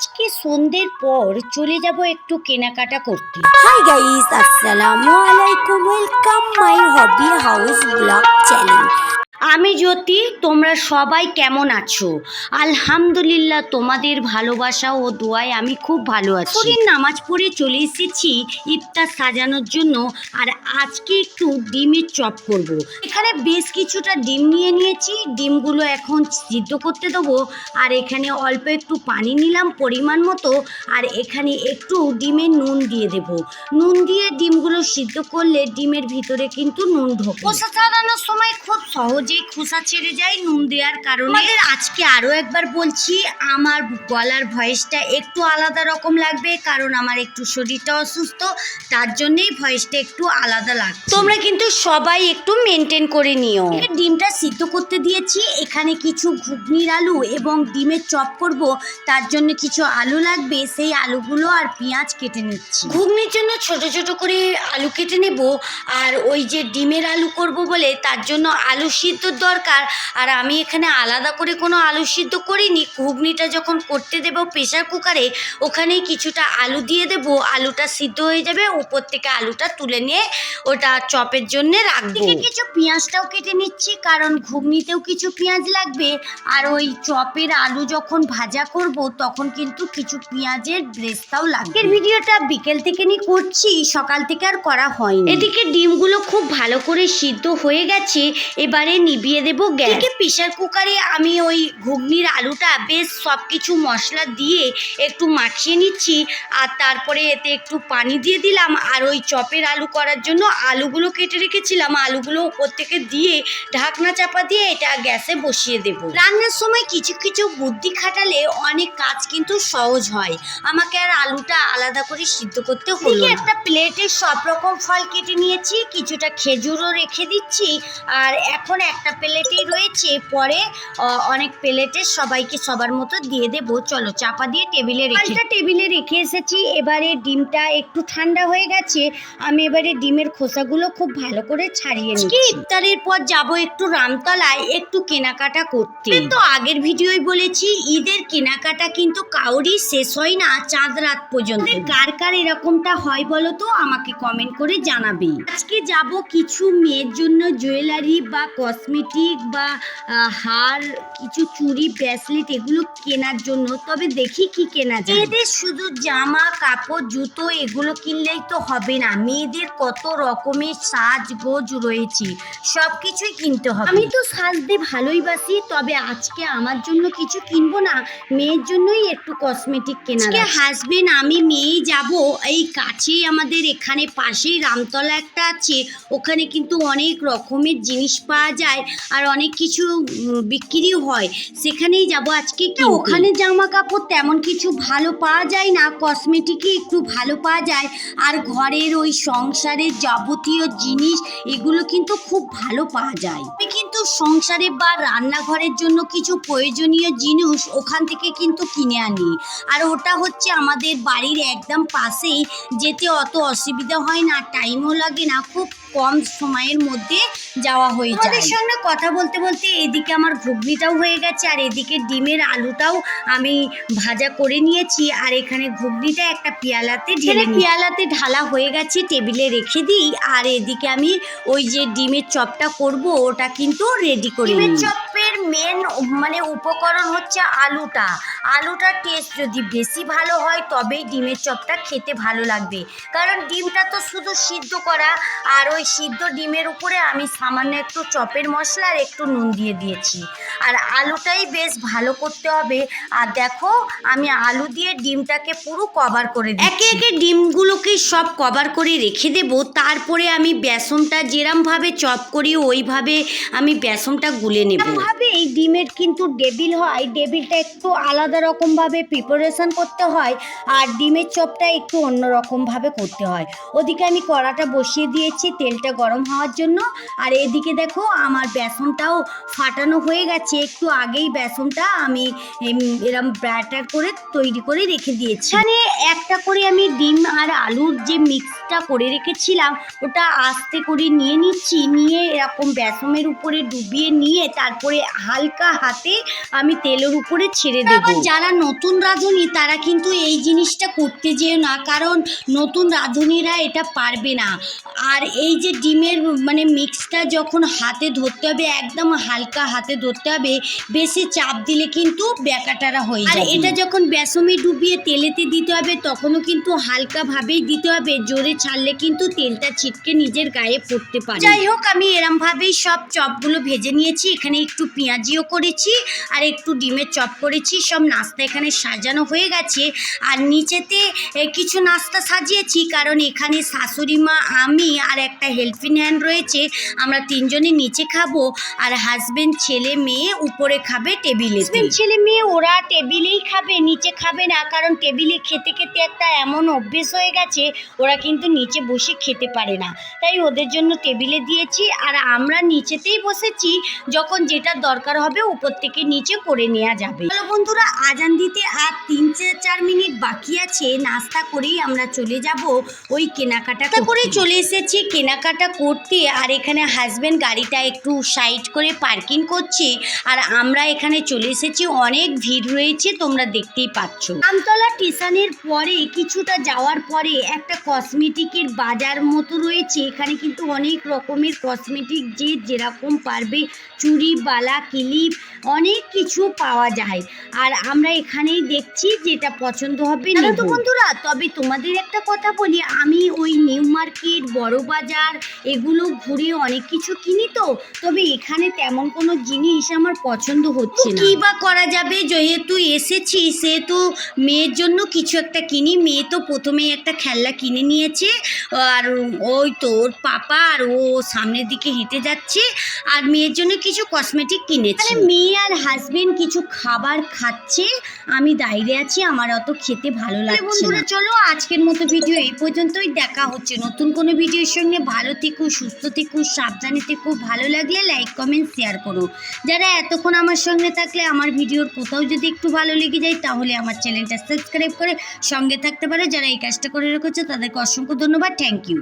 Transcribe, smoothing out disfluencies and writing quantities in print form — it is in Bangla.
আজকে সন্ধ্যের পর চলে যাব একটু কেনাকাটা করতে। Hi guys, Assalamualaikum. Welcome my hobby house vlog channel. আমি জ্যোতি, তোমরা সবাই কেমন আছো? আলহামদুলিল্লাহ, তোমাদের ভালোবাসা ও দোয়ায় আমি খুব ভালো আছি। নামাজ পড়ে চলে এসেছি ইফতার সাজানোর জন্য। আর আজকে একটু ডিমের চপ করব। এখানে বেশ কিছুটা ডিম নিয়ে নিয়েছি, ডিমগুলো এখন সিদ্ধ করতে দেবো। আর এখানে অল্প একটু পানি নিলাম পরিমাণ মতো, আর এখানে একটু ডিমের নুন দিয়ে দেব। নুন দিয়ে ডিমগুলো সিদ্ধ করলে ডিমের ভিতরে কিন্তু নুন ঢোকে। খোসা ছাড়ানোর সময় খুব সহজেই খোসা ছেড়ে যায় নুন দেওয়ার কারণে। আমাদের আজকে আরও একবার বলছি, আমার গলার ভয়েসটা একটু আলাদা রকম লাগবে, কারণ আমার একটু শরীরটা অসুস্থ, তার জন্যেই ভয়েসটা একটু আলাদা লাগছে। তোমরা কিন্তু সবাই একটু মেনটেন করে নিও। ডিমটা সিদ্ধ করতে দিয়েছি। এখানে কিছু ঘুগনির আলু এবং ডিমের চপ করব, তার জন্য কিছু আলু লাগবে, সেই আলুগুলো আর পেঁয়াজ কেটে নিচ্ছি। ঘুগনির জন্য ছোট ছোট করে আলু কেটে নেব। আর ওই যে ডিমের আলু করব বলে তার জন্য আলু সিদ্ধর দরকার। আর আমি এখানে আলাদা করে কোনো আলু সিদ্ধ করিনি। ঘুগনিটা যখন করতে দেব প্রেসার কুকারে, ওখানেই কিছুটা আলু দিয়ে দেব। আলুটা সিদ্ধ হয়ে যাবে, উপর থেকে আলুটা তুলে নিয়ে ওটা চপের জন্য রাখবো। কিছু পেঁয়াজটাও কেটে নিচ্ছি, কারণ ঘুগনিতেও কিছু পেঁয়াজ লাগবে। আর ওই চপের আলু যখন ভাজা করব তখন কিন্তু কিছু পেঁয়াজের ব্রেস্তাও লাগবে। এর ভিডিওটা বিকেল থেকে করছি, সকাল থেকে আর করা হয়নি। এদিকে ডিমগুলো খুব ভালো করে সিদ্ধ হয়ে গেছে, এবারে নিভিয়ে দেব গ্যাস। প্রেসার কুকারে আমি ওই ঘুগনির আলুটা বেশ সব কিছু মশলা দিয়ে একটু মাখিয়ে নিচ্ছি। আর তারপরে এতে একটু পানি দিয়ে দিলাম। আর ওই চপের আলু করার জন্য আলুগুলো কেটে রেখেছিলাম, আলুগুলো উপর থেকে দিয়ে ঢাকনা চাপা দিয়ে এটা গ্যাসে বসিয়ে দেব। রান্নার সময় কিছু কিছু বুদ্ধি খাটালে অনেক কাজ কিন্তু সহজ হয়। আমাকে আর আলুটা আলাদা করে সিদ্ধ করতে হলো না। একটা প্লেটে সব রকম ফল কেটে নিয়েছি, কিছুটা খেজুরও রেখে দিচ্ছি। আর এখন একটা প্লেটেই রয়েছে, পরে অনেক প্লেটে সবাইকে সবার মতো দিয়ে দেব। চলো চাপা দিয়ে টেবিলে রেখে এসেছি। এবারে ডিমটা একটু ঠান্ডা হয়ে গেছে, আমি এবারে ডিমের খোসাগুলো খুব ভালো করে ছাড়িয়ে নিচ্ছি। ইফতারের পর যাব একটু রামতলায় একটু কেনাকাটা করতে। তো আগের ভিডিওই বলেছি, ঈদের কেনাকাটা কিন্তু কাউরই শেষ হয় না চাঁদ রাত পর্যন্ত। কার কার এরকমটা হয় বলো তো, আমাকে কমেন্ট করে জানাবে। আজকে যাব কিছু মেয়ের জন্য জুয়েলারি বা কসমেটিক বা হার, কিছু চুড়ি ব্রেসলেট এগুলো কেনার জন্য। তবে দেখি কি কেনা যায়। মেয়েদের শুধু জামা কাপড় জুতো এগুলো কিনলেই তো হবে না, মেয়েদের কত রকমের সাজগোজ রয়েছে, সব কিছুই কিনতে হবে। আমি তো সাজতে ভালোই বাসি, তবে আজকে আমার জন্য কিছু কিনবো না, মেয়ের জন্যই একটু কসমেটিক কেনা। হাসবেন আমি মেয়েই যাব। এই কাছেই আমাদের এখানে পাশেই রামতলা একটা আছে, ওখানে কিন্তু অনেক রকমের জিনিস পাওয়া যায় আর অনেক কিছু বিক্রিও হয়, সেখানেই যাব আজকে। কি ওখানে জামা কাপড় তেমন কিছু ভালো পাওয়া যায় না, কসমেটিকই একটু ভালো পাওয়া যায়। আর ঘরের ওই সংসারের যাবতীয় জিনিস এগুলো কিন্তু খুব ভালো পাওয়া যায়। আমি কিন্তু সংসারে বা রান্নাঘরের জন্য কিছু প্রয়োজনীয় জিনিস ওখান থেকে কিন্তু কিনে আনি। আর ওটা হচ্ছে আমাদের বাড়ির একদম পাশেই, যেতে অত অসুবিধা হয় না, টাইমও লাগে না, খুব কম সময়ের মধ্যে যাওয়া হয়ে যায়। আমাদের সঙ্গে কথা বলতে বলতে এদিকে আমার ঘুগনিটাও হয়ে গেছে, আর এদিকে ডিমের আলুটাও আমি ভাজা করে নিয়েছি। আর এখানে ঘুগনিটা একটা পেয়ালাতে ঢালা হয়ে গেছে, টেবিলে রেখে দিই। আর এদিকে আমি ওই যে ডিমের চপটা করব ওটা কিন্তু রেডি করি। ডিমের চপের মেন উপকরণ হচ্ছে আলুটার টেস্ট যদি বেশি ভালো হয় তবেই ডিমের চপটা খেতে ভালো লাগবে। কারণ ডিমটা তো শুধু সিদ্ধ করা, আর ওই সিদ্ধ ডিমের উপরে আমি সামান্য একটু চপের মশলা আর একটু নুন দিয়ে দিয়েছি। আর আলুটাই বেশ ভালো করতে হবে। আর দেখো আমি আলু দিয়ে ডিমটাকে পুরো কভার করে দিই। একে একে ডিমগুলোকে সব কভার করে রেখে দেব। তারপরে আমি বেসনটা যেরমভাবে চপ করি ওইভাবে আমি বেসনটা গুলে নেব। এই ডিমের কিন্তু টেবিল হয়, টেবিলটা একটু আলাদা রকমভাবে প্রিপারেশন করতে হয়, আর ডিমের চপটা একটু অন্য রকমভাবে করতে হয়। ওদিকে আমি কড়াটা বসিয়ে দিয়েছি তেলটা গরম হওয়ার জন্য। আর এদিকে দেখো আমার বেসনটাও ফাটানো হয়ে গেছে, একটু একটু আগেই বেসনটা আমি এরম ব্যাটার করে তৈরি করে রেখে দিয়েছি। এখানে একটা করে আমি ডিম আর আলুর যে মিক্সটা করে রেখেছিলাম ওটা আস্তে করে নিয়ে নিচ্ছি, নিয়ে এরকম বেসনের উপরে ডুবিয়ে নিয়ে তারপরে হালকা হাতে আমি তেলের উপরে ছেড়ে দেবো। যারা নতুন রাঁধুনি তারা কিন্তু এই জিনিসটা করতে যেও না, কারণ নতুন রাঁধুনিরা এটা পারবে না। আর এই যে ডিমের মানে মিক্সটা যখন হাতে ধরতে হবে একদম হালকা হাতে ধরতে হবে, বেশি চাপ দিলে কিন্তু ব্যাকাটারা হয়ে যাবে। আর এটা যখন বেসনে ডুবিয়ে তেলেতে দিতে হবে তখনও কিন্তু হালকাভাবেই দিতে হবে, জোরে ছাড়লে কিন্তু তেলটা ছিটকে নিজের গায়ে পড়তে পারে। যাই হোক, আমি এরমভাবেই সব চপগুলো ভেজে নিয়েছি। এখানে একটু পেঁয়াজিও করেছি আর একটু ডিমের চপ করেছি। সব নাস্তা এখানে সাজানো হয়ে গেছে। আর নিচেতে কিছু নাস্তা সাজিয়েছি, কারণ এখানে শাশুড়ি মা, আমি আর একটা হেল্পিং হ্যান্ড রয়েছে, আমরা তিনজনই নিচে খাবো। আর হাজবেন্ড, ছেলে মেয়ে উপরে খাবে টেবিলে। ছেলে মেয়ে ওরা টেবিলেই খাবে, নিচে খাবে না, কারণ টেবিলে খেতে খেতে একটা এমন অভ্যেস হয়ে গেছে ওরা কিন্তু নিচে বসে খেতে পারে না, তাই ওদের জন্য টেবিলে দিয়েছি। আর আমরা নিচেতেই বসেছি, যখন যেটা দরকার হবে উপর থেকে নিচে করে নেওয়া যাবে। হ্যালো বন্ধুরা, আজান দিতে আর 3-4 মিনিট বাকি আছে। নাস্তা করেই আমরা চলে যাব ওই কেনাকাটা করে। চলে এসেছি কেনাকাটা করতে। আর এখানে হাজবেন্ড গাড়িটা একটু সাইড করে পার্কিং করছে, আর আমরা এখানে চলে এসেছি। অনেক ভিড় রয়েছে, তোমরা দেখতেই পাচ্ছ। আমতলা স্টেশনের পরে কিছুটা যাওয়ার পরে একটা কসমেটিকের বাজার মতো রয়েছে। এখানে কিন্তু অনেক রকমের কসমেটিক, যে যেরকম পারবে, চুড়ি, বালা, ক্লিপ, অনেক কিছু পাওয়া যায়। আর আমরা এখানেই দেখছি যেটা পছন্দ হবে না তো বন্ধুরা। তবে তোমাদের একটা কথা বলি, আমি ওই নিউ মার্কেট, বড় বাজার এগুলো ঘুরে অনেক কিছু কিনি তো, তবে এখানে তেমন কোনো জিনিস আমার পছন্দ হচ্ছে না। কি বা করা যাবে, যেহেতু এসেছি সেহেতু মেয়ের জন্য কিছু একটা কিনি। মেয়ে তো প্রথমেই একটা খেলনা কিনে নিয়েছে, আর ওই তো ওর পাপা আর ও সামনের দিকে হেঁটে যাচ্ছে। আর মেয়ের জন্য কিছু কসমেটিক কিনেছি। মেয়ে আর হাজবেন্ড কিছু খাবার খাচ্ছে, আমি দাঁড়িয়ে আছি, আমার অত খেতে ভালো লাগছে। বন্ধুরা চলো, আজকের মতো ভিডিও এই পর্যন্তই। দেখা হচ্ছে নতুন কোনো ভিডিওর সঙ্গে। ভালো থেকো, সুস্থ থেকো, সাবধানে থেকো। ভালো লাগলে লাইক, কমেন্ট, শেয়ার করো। যারা এতক্ষণ আমার সঙ্গে থাকলে, আমার ভিডিওর কোথাও যদি একটু ভালো লেগে যায় তাহলে আমার চ্যানেলটা সাবস্ক্রাইব করে সঙ্গে থাকতে পারো। যারা এই কাজটা করে রেখেছে তাদেরকে অসংখ্য ধন্যবাদ। Thank you.